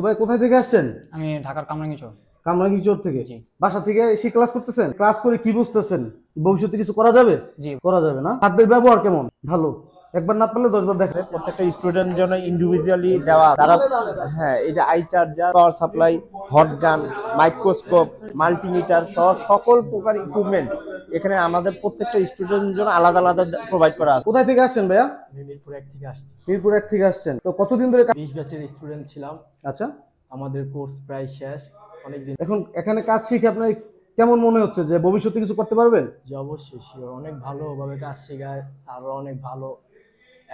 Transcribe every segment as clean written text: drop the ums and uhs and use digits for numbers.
ভাই কোথায় থেকে আসছেন? আমি ঢাকার কামরাঙ্গীরচর। কামরাঙ্গীরচর থেকে? জি। বাসা থেকে এসে ক্লাস করতেছেন? ক্লাস করে কি বুঝতেছেন? ভবিষ্যতে কিছু করা যাবে? জি। করা যাবে না? হাতের ব্যবহার কেমন? ভালো। একবার না পারলে 10 বার দেখা। প্রত্যেকটা স্টুডেন্টের জন্য ইন্ডিভিজুয়ালি দেওয়া তারা হ্যাঁ এই যে I charger, power supply, hot gun, microscope, multimeter সহ সকল প্রকার ইকুইপমেন্ট এখানে আমাদের প্রত্যেকটা স্টুডেন্টের জন্য আলাদা আলাদা প্রোভাইড করা আছে। কোথায় থেকে আসছেন ভাইয়া? মিরপুর 1 থেকে আসছি। মিরপুর 1 থেকে আসছেন। তো কতদিন ধরে 20 ব্যাচের স্টুডেন্ট ছিলাম। আচ্ছা। আমাদের কোর্স প্রায় শেষ। অনেকদিন এখন এখানে কাজ শিখে আপনার কেমন মনে হচ্ছে যে ভবিষ্যতে কিছু করতে পারবেন? যে অবশ্যই শিওর, অনেক ভালোভাবে কাজ শেখায়, স্যাররা অনেক ভালো,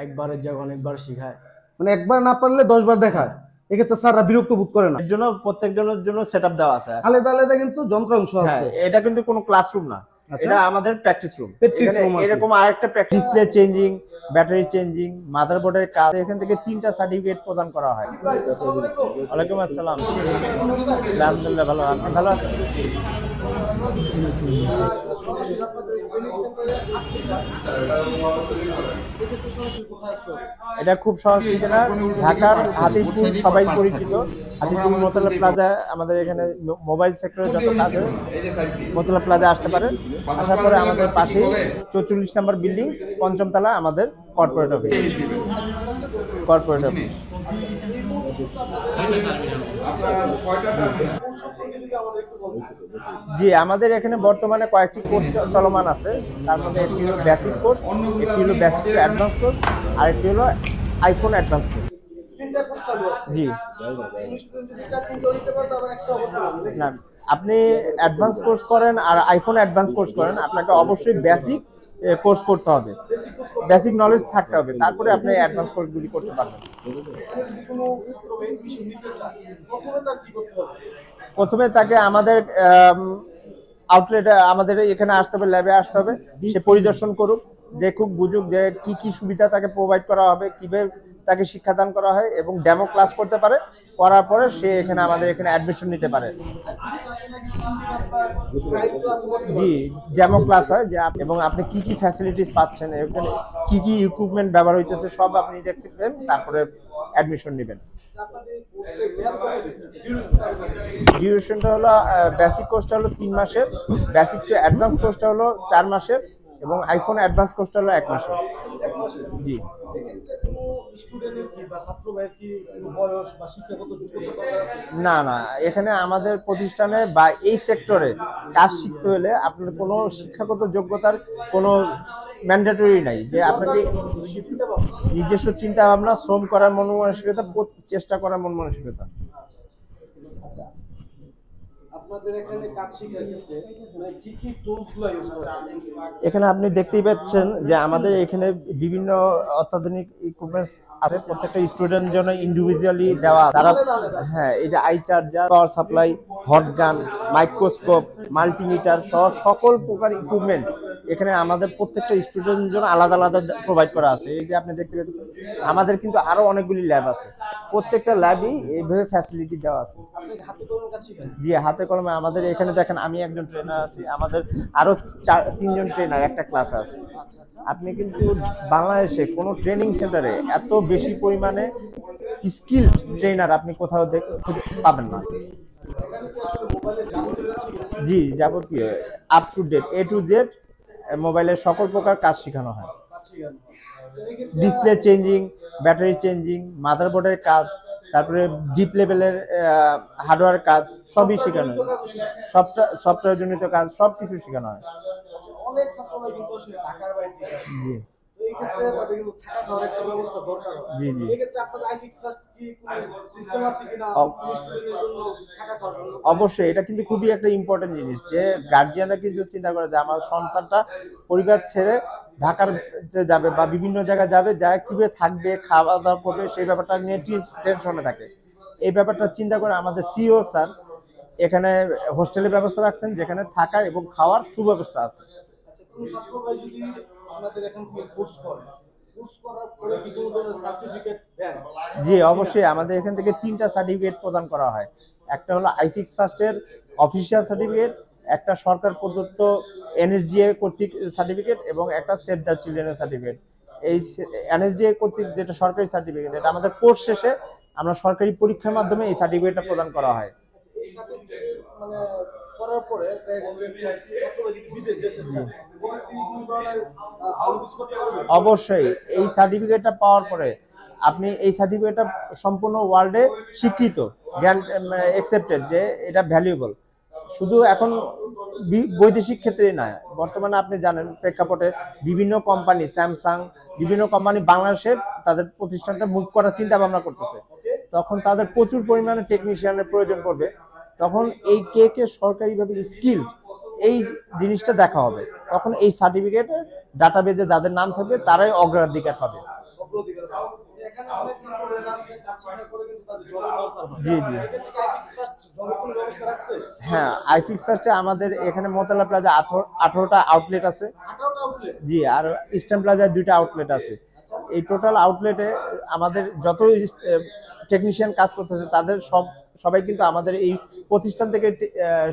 একবারের জায়গায় অনেকবার শেখায়। মানে একবার না পারলে 10 বার দেখায়। এক্ষেত্রে স্যাররা বিরক্ত বোধ করে না। এর জন্য প্রত্যেকজনের জন্য সেটআপ দেওয়া আছে। আলাদা আলাদা কিন্তু যন্ত্রাংশ হ্যাঁ, আছে। এটা কিন্তু কোনো ক্লাসরুম না, আচ্ছা। এটা আমাদের প্র্যাকটিস রুম। Practice এখানে room আছে। এরকম আরেকটা practice display changing, battery changing, মাদারবোর্ডের কাজ, এখান থেকে 3টা সার্টিফিকেট প্রদান করা হয়। ওয়ালাইকুম আসসালাম। আলহামদুলিল্লাহ ভালো, আপনি ভালো আছেন? এটা খুব সহজ কিছু না। ঢাকার হাতিরপুল সবাই পরিচিত। হাতিরপুল মোতালা প্লাজা, আমাদের এখানে মোবাইল সেক্টরে যত কাজ হয় মোতালা প্লাজা আসতে পারে। আসার পরে আমাদের পাশেই 44 নম্বর বিল্ডিং, 5ম তলা আমাদের কর্পোরেট অফিস। Corporate office. জি, আমাদের এখানে বর্তমানে কয়েকটি কোর্স চলমান আছে। তার মধ্যে একটি হলো বেসিক কোর্স, একটি হলো বেসিক টু অ্যাডভান্স কোর্স, আর একটি হলো আইফোন অ্যাডভান্স কোর্স। জি না, আপনি অ্যাডভান্স কোর্স করেন আর আইফোন অ্যাডভান্স কোর্স করেন, আপনাকে অবশ্যই বেসিক কোর্স করতে হবে, বেসিক নলেজ থাকতে হবে, তারপরে আপনি অ্যাডভান্স কোর্সগুলি করতে পারবেন। প্রথমে তাকে আমাদের আউটলেটে, আমাদের এখানে আসতে হবে, ল্যাবে আসতে হবে, সে পরিদর্শন করুক, দেখুক, বুঝুক যে কি কি সুবিধা তাকে প্রোভাইড করা হবে, কিভাবে তাকে শিক্ষাদান করা হয়, এবং ডেমো ক্লাস করতে পারে। করার পরে সে এখানে আমাদের এখানে অ্যাডমিশন নিতে পারে। জি, ডেমো ক্লাস হয় যে এবং আপনি কি কি ফ্যাসিলিটিস পাচ্ছেন, এখানে কি কি ইকুইপমেন্ট ব্যবহার হইতেছে সব আপনি দেখতে পাবেন, তারপরে অ্যাডমিশন নেবেন। ডিউরেশনটা হলো বেসিক কোর্সটা হলো 3 মাসের, বেসিক টু অ্যাডভান্স কোর্সটা হলো 4 মাসের, এবং আইফোন অ্যাডভান্স কোর্সটা হলো 1 মাসের। জি। না না, এখানে আমাদের প্রতিষ্ঠানে বা এই সেক্টরে কাজ শিখতে হলে আপনার কোনো শিক্ষাগত যোগ্যতার কোনো ম্যান্ডেটরি নাই, যে আপনাকে নিজস্ব চিন্তা ভাবনা, শ্রম করার মন মানসিকতা, চেষ্টা করার মন মানসিকতা। এখানে আপনি দেখতেই পাচ্ছেন যে আমাদের এখানে বিভিন্ন অত্যাধুনিক ইকুইপমেন্টস আছে, প্রত্যেকটা স্টুডেন্টের জন্য ইন্ডিভিজুয়ালি দেওয়া তারা। হ্যাঁ, এই যে I charger, power supply, hot gun, microscope, multimeter সহ সকল প্রকার ইকুইপমেন্ট এখানে আমাদের প্রত্যেকটা স্টুডেন্টের জন্য আলাদা আলাদা প্রোভাইড করা আছে। এই যে আপনি দেখতে পাচ্ছেন, আমাদের কিন্তু আরো অনেকগুলি ল্যাব আছে, প্রত্যেকটা ল্যাবই এইভাবে ফ্যাসিলিটি দেওয়া আছে। জি, হাতে কলমে। আমাদের এখানে দেখেন, আমি একজন ট্রেনার আছি, আমাদের আরো 3জন ট্রেনার একটা ক্লাস আছে। আপনি কিন্তু বাংলাদেশে কোনো ট্রেনিং সেন্টারে এত বেশি পরিমাণে স্কিলড ট্রেনার আপনি কোথাও পাবেন না। জি, যাবতীয় up to date, A to Z মোবাইলের সকল প্রকার কাজ শেখানো হয়। ডিসপ্লে চেঞ্জিং, ব্যাটারি চেঞ্জিং, মাদারবোর্ডের কাজ, তারপরে ডিপ লেভেলের হার্ডওয়্যার কাজ সবই শেখানো হয়। সফটওয়্যার জনিত কাজ সবকিছু শেখানো হয়। জি জি জি, অবশ্যই এটা কিন্তু খুবই একটা ইম্পর্টেন্ট জিনিস, যে গার্জিয়ানরা কিন্তু চিন্তা করে যে আমার সন্তানটা পরিবার ছেড়ে ঢাকার যাবে বা বিভিন্ন জায়গায় যাবে, যা কিভাবে থাকবে, খাওয়া দাওয়া করবে, সেই ব্যাপারটা নিয়ে টেনশনে থাকে। এই ব্যাপারটা চিন্তা করে আমাদের সিও স্যার এখানে হোস্টেলের ব্যবস্থা রাখছেন, যেখানে থাকার এবং খাওয়ার সুব্যবস্থা আছে। জি, অবশ্যই আমাদের এখান থেকে 3টা সার্টিফিকেট প্রদান করা হয়। একটা হলো আইফিক্স ফার্স্টের অফিসিয়াল সার্টিফিকেট, একটা সরকার প্রদত্ত এনএসডিএ কর্তৃক সার্টিফিকেট, এবং একটা সেভ দ্য চিলড্রেনের সার্টিফিকেট। এই এনএসডিএ কর্তৃক যেটা সরকারি সার্টিফিকেট, এটা আমাদের কোর্স শেষে আমরা সরকারি পরীক্ষার মাধ্যমে এই সার্টিফিকেটটা প্রদান করা হয়। এই সার্টিফিকেট মানে করার পরে বিদেশ যেতে চায় ওরা কি কোনো ধরনের ভালো কিছু করতে পারবে? অবশ্যই এই সার্টিফিকেটটা পাওয়ার পরে আপনি এই সার্টিফিকেটটা সম্পূর্ণ ওয়ার্ল্ডে স্বীকৃত, গ্র্যান্ড অ্যাকসেপ্টেড, যে এটা ভ্যালুয়েবল। শুধু এখন বৈদেশিক ক্ষেত্রেই নয়, বর্তমানে আপনি জানেন প্রেক্ষাপটে বিভিন্ন কোম্পানি, স্যামসাং, বিভিন্ন কোম্পানি বাংলাদেশে তাদের প্রতিষ্ঠানটা মুভ করার চিন্তা ভাবনা করতেছে। তখন তাদের প্রচুর পরিমাণে টেকনিশিয়ানের প্রয়োজন পড়বে, তখন এই কে সরকারিভাবে স্কিল্ড এই জিনিসটা দেখা হবে। তখন এই সার্টিফিকেটের ডাটাবেজে যাদের নাম থাকবে তারাই অগ্রাধিকার পাবে। অগ্রাধিকার পাবে। এখানে অনেক ছাত্ররা আছে কাজ শেখার পরে কিন্তু তাদের জবের দরকার হয়। জি জি এক্ষেত্রে কি আইফিক্স ফার্স্ট জবের কোনো ব্যবস্থা রাখছে? হ্যাঁ, আইফিক্স ফার্স্টে আমাদের এখানে মোতালা প্লাজা 18টা আউটলেট আছে। 18টা আউটলেট। জি, আর ইস্টার্ন প্লাজায় 2টা আউটলেট আছে। এই টোটাল আউটলেটে আমাদের যত টেকনিশিয়ান কাজ করতেছে তাদের সবাই কিন্তু আমাদের এই প্রতিষ্ঠান থেকে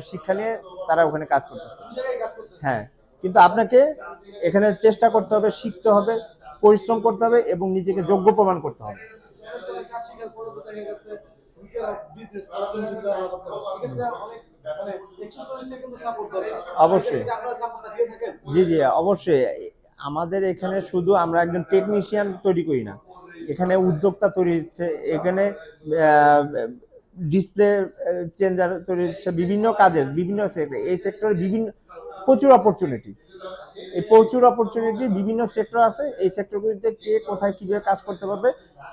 শিক্ষা নিয়ে তারা ওখানে কাজ করতেছে। দুই জায়গায় কাজ করছে। হ্যাঁ, কিন্তু আপনাকে এখানে চেষ্টা করতে হবে, শিখতে হবে, পরিশ্রম করতে হবে এবং নিজেকে যোগ্য প্রমাণ করতে হবে। কাজ শেখার পরে তো দেখা গেছে নিজেরা বিজনেস করার জন্য চিন্তা ভাবনা করতে হবে। এক্ষেত্রে অনেক মানে এক্সেসরিজ কিন্তু সাপোর্ট দরকার। অবশ্যই। আপনারা সাপোর্টটা দিয়ে থাকেন? জি জি, অবশ্যই। আমাদের এখানে শুধু আমরা একজন টেকনিশিয়ান তৈরি করি না, এখানে উদ্যোক্তা তৈরি হচ্ছে, এখানে ডিসপ্লে চেঞ্জার তৈরি হচ্ছে, বিভিন্ন কাজের বিভিন্ন সেক্টর, এই সেক্টরে বিভিন্ন প্রচুর অপরচুনিটি, এই প্রচুর অপরচুনিটি বিভিন্ন সেক্টর আছে। এই সেক্টরগুলিতে কে কোথায় কিভাবে কাজ করতে পারবে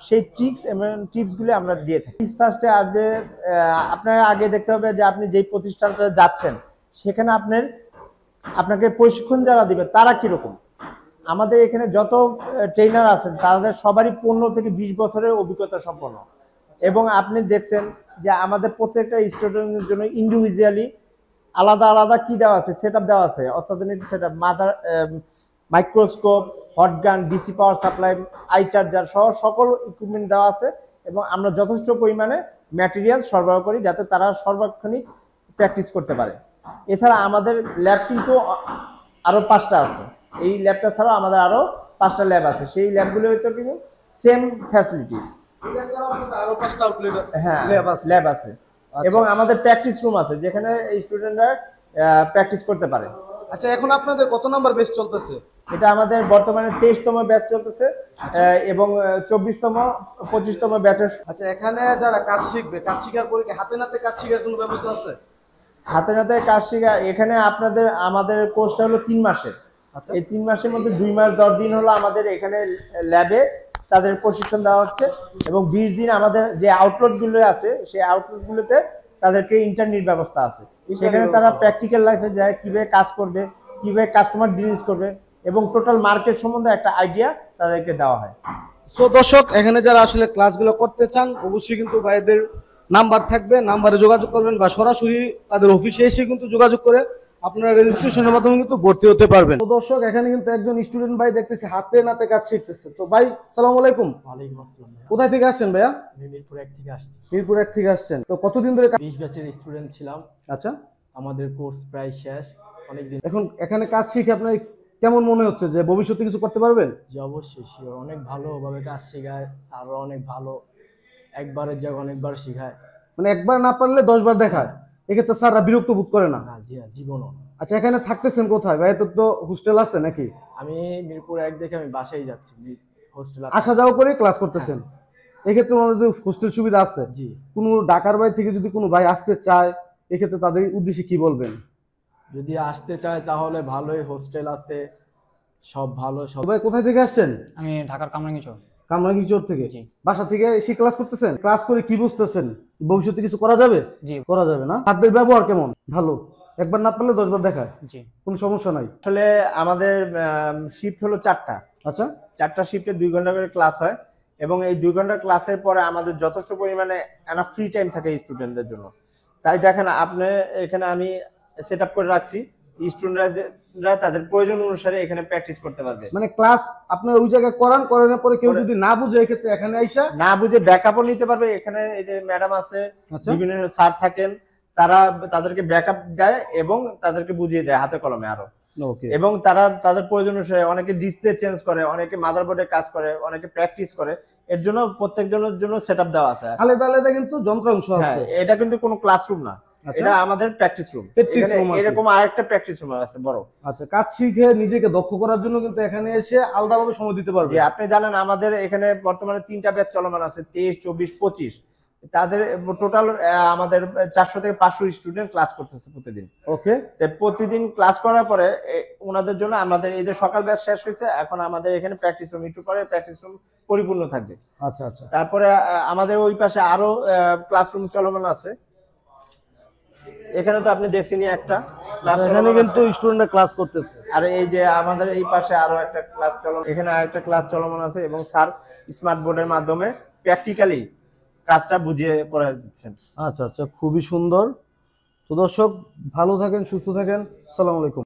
সেই ট্রিক্স এবং টিপসগুলি আমরা দিয়ে থাকি। ফার্স্টে আসবে, আপনার আগে দেখতে হবে যে আপনি যেই প্রতিষ্ঠানটা যাচ্ছেন সেখানে আপনাকে প্রশিক্ষণ যারা দিবে তারা কিরকম। আমাদের এখানে যত ট্রেনার আছেন তাদের সবারই 15 থেকে 20 বছরের অভিজ্ঞতা সম্পন্ন, এবং আপনি দেখছেন যে আমাদের প্রত্যেকটা স্টুডেন্টের জন্য ইন্ডিভিজুয়ালি আলাদা আলাদা কি দেওয়া আছে, সেট দেওয়া আছে, অত্যাধুনিক set up, microscope, hot gun, DC power supply, I charger সহ সকল ইকুইপমেন্ট দেওয়া আছে। এবং আমরা যথেষ্ট পরিমাণে ম্যাটেরিয়াল সরবরাহ করি যাতে তারা সর্বাক্ষণিক প্র্যাকটিস করতে পারে। এছাড়া আমাদের ল্যাব কিন্তু আরও 5টা আছে। এই ল্যাবটা ছাড়াও আমাদের আরও 5টা ল্যাব আছে, সেই ল্যাবগুলো হয়তো কিন্তু সেম ফ্যাসিলিটি। এছাড়াও আপনাদের আরো 5টা আউটলেট হ্যাঁ, ল্যাব আছে। ল্যাব আছে এবং আমাদের প্র্যাকটিস রুম আছে যেখানে স্টুডেন্টরা প্র্যাকটিস করতে পারে। আচ্ছা, এখন আপনাদের কত নাম্বার বেচ চলতেছে? এটা আমাদের বর্তমানে 23তম ব্যাচ চলতেছে এবং 24তম 25তম ব্যাচের। আচ্ছা, এখানে যারা কাজ শিখবে, কাজ শিখার পরে কি হাতে নাতে কাজ শিখার কোনো ব্যবস্থা আছে? হাতে নাতে কাজ শেখা এখানে আমাদের কোর্সটা হলো 3 মাসের। আচ্ছা। এই 3 মাসের মধ্যে 2 মাস 10 দিন হলো আমাদের এখানে ল্যাবে তাদের প্রশিক্ষণ দেওয়া হচ্ছে, এবং 20 দিন আমাদের যে আউটলেটগুলো আছে সেই আউটলেটগুলোতে তাদেরকে ইন্টারনেট ব্যবস্থা আছে, সেখানে তারা প্র্যাকটিক্যাল লাইফে যায় কিভাবে কাজ করবে, কিভাবে কাস্টমার ডিলিজ করবে এবং টোটাল মার্কেট সম্বন্ধে একটা আইডিয়া তাদেরকে দেওয়া হয়। সো দর্শক, এখানে যারা আসলে ক্লাসগুলো করতে চান অবশ্যই কিন্তু ভাইদের নাম্বার থাকবে, নাম্বারে যোগাযোগ করবেন বা সরাসরি তাদের অফিসে এসে কিন্তু যোগাযোগ করে আপনারা রেজিস্ট্রেশনের মাধ্যমে কিন্তু ভর্তি হতে পারবেন। তো দর্শক, এখানে কিন্তু একজন স্টুডেন্ট ভাই দেখতেছি হাতে নাতে কাজ শিখতেছে। তো ভাই, সালাম আলাইকুম। ওয়ালাইকুম আসসালাম ভাইয়া। কোথায় থেকে আসছেন ভাইয়া? আমি মিরপুর 1 থেকে আসছি। মিরপুর 1 থেকে আসছেন। তো কতদিন ধরে 20 ব্যাচের স্টুডেন্ট ছিলাম। আচ্ছা, আমাদের কোর্স প্রায় শেষ, অনেকদিন। এখন এখানে কাজ শিখে আপনার কেমন মনে হচ্ছে যে ভবিষ্যতে কিছু করতে পারবেন? যে অবশ্যই শিওর, অনেক ভালোভাবে কাজ শেখায়, স্যাররা অনেক ভালো, একবারের জায়গায় অনেকবার শেখায়। মানে একবার না পারলে 10 বার দেখায়, এক্ষেত্রে স্যাররা বিরক্ত বোধ করে না? না জি, জীবনও। আচ্ছা, এখানে থাকতেছেন কোথায় ভাই? তো হোস্টেল আছে নাকি? আমি মিরপুর 1 দেখে আমি বাসায় যাচ্ছি, হোস্টেল আসা যাওয়া করে ক্লাস করতেছেন? এক্ষেত্রে আমাদের হোস্টেল সুবিধা আছে? জি। কোনো ঢাকার বাইরে থেকে যদি কোনো ভাই আসতে চায় এক্ষেত্রে তাদের উদ্দেশ্যে কি বলবেন? যদি আসতে চায় তাহলে ভালোই হোস্টেল আছে, সব ভালো সব। ভাই, কোথায় থেকে আসছেন? আমি ঢাকার কামরাঙ্গীরচর। কামরাঙ্গীরচর থেকে? জি। বাসা থেকে এসে ক্লাস করতেছেন? ক্লাস করে কি বুঝতেছেন? ভবিষ্যতে কিছু করা যাবে? জি। করা যাবে না? হাতের ব্যবহার কেমন? ভালো? একবার না পারলে 10 বার দেখায়? জি। কোনো সমস্যা নাই? আসলে আমাদের শিফট হলো 4টা। আচ্ছা। 4টা শিফটে 2 ঘন্টা করে ক্লাস হয়, এবং এই 2 ঘন্টা ক্লাসের পরে আমাদের যথেষ্ট পরিমাণে এনাফ ফ্রি টাইম থাকে স্টুডেন্টদের জন্য। তাই দেখেন আপনি এখানে আমি সেট আপ করে রাখছি, স্টুডেন্টরা তাদের প্রয়োজন অনুসারে এখানে প্র্যাকটিস করতে পারবে। মানে ক্লাস আপনার ওই জায়গায় করানোর পরে কেউ যদি না বুঝে এক্ষেত্রে এখানে আইসা না বুঝে ব্যাকআপও নিতে পারবে। এখানে এই যে ম্যাডাম আছে, আচ্ছা, বিভিন্ন স্যার থাকেন, তারা তাদেরকে ব্যাকআপ দেয় এবং তাদেরকে বুঝিয়ে দেয় হাতে কলমে আরো। ওকে। এবং তারা তাদের প্রয়োজন অনুসারে অনেকে ডিসপ্লে চেঞ্জ করে, অনেকে মাদারবোর্ডে কাজ করে, অনেকে প্র্যাকটিস করে। এর জন্য প্রত্যেকজনের জন্য সেটআপ দেওয়া আছে। আলাদা আলাদা কিন্তু যন্ত্রাংশ হ্যাঁ, আছে। এটা কিন্তু কোনো ক্লাসরুম না, আচ্ছা। এটা আমাদের প্র্যাকটিস রুম। Practice এখানে room আছে। এরকম আরেকটা প্র্যাকটিস রুম আছে বড়। আচ্ছা, কাজ শিখে নিজেকে দক্ষ করার জন্য কিন্তু এখানে এসে আলাদাভাবে সময় দিতে পারবে। যে আপনি জানেন আমাদের এখানে বর্তমানে 3টা ব্যাচ চলমান আছে, 23, 24, 25। তাদের টোটাল আমাদের 400 থেকে 500 স্টুডেন্ট ক্লাস করতেছে প্রতিদিন। ওকে। তো প্রতিদিন ক্লাস করার পরে ওনাদের জন্য আমাদের এই যে সকাল ব্যাচ শেষ হয়েছে, এখন আমাদের এখানে প্র্যাকটিস রুম, একটু পরে প্র্যাকটিস রুম পরিপূর্ণ থাকবে। আচ্ছা আচ্ছা। তারপরে আমাদের ওই পাশে আরো ক্লাসরুম চলমান আছে। এখানে তো আপনি দেখছেনই একটা ক্লাস এখানে চলমান কিন্তু আছে। স্টুডেন্টরা ক্লাস করতেছে। আর এই যে আমাদের এই পাশে আরো একটা ক্লাস চলমান, এখানে আরেকটা ক্লাস চলমান আছে এবং স্যার স্মার্ট বোর্ডের মাধ্যমে প্র্যাকটিক্যালি কাজটা বুঝিয়ে করে দিচ্ছেন। আচ্ছা আচ্ছা, খুবই সুন্দর। তো দর্শক, ভালো থাকেন, সুস্থ থাকেন। আসসালামু আলাইকুম।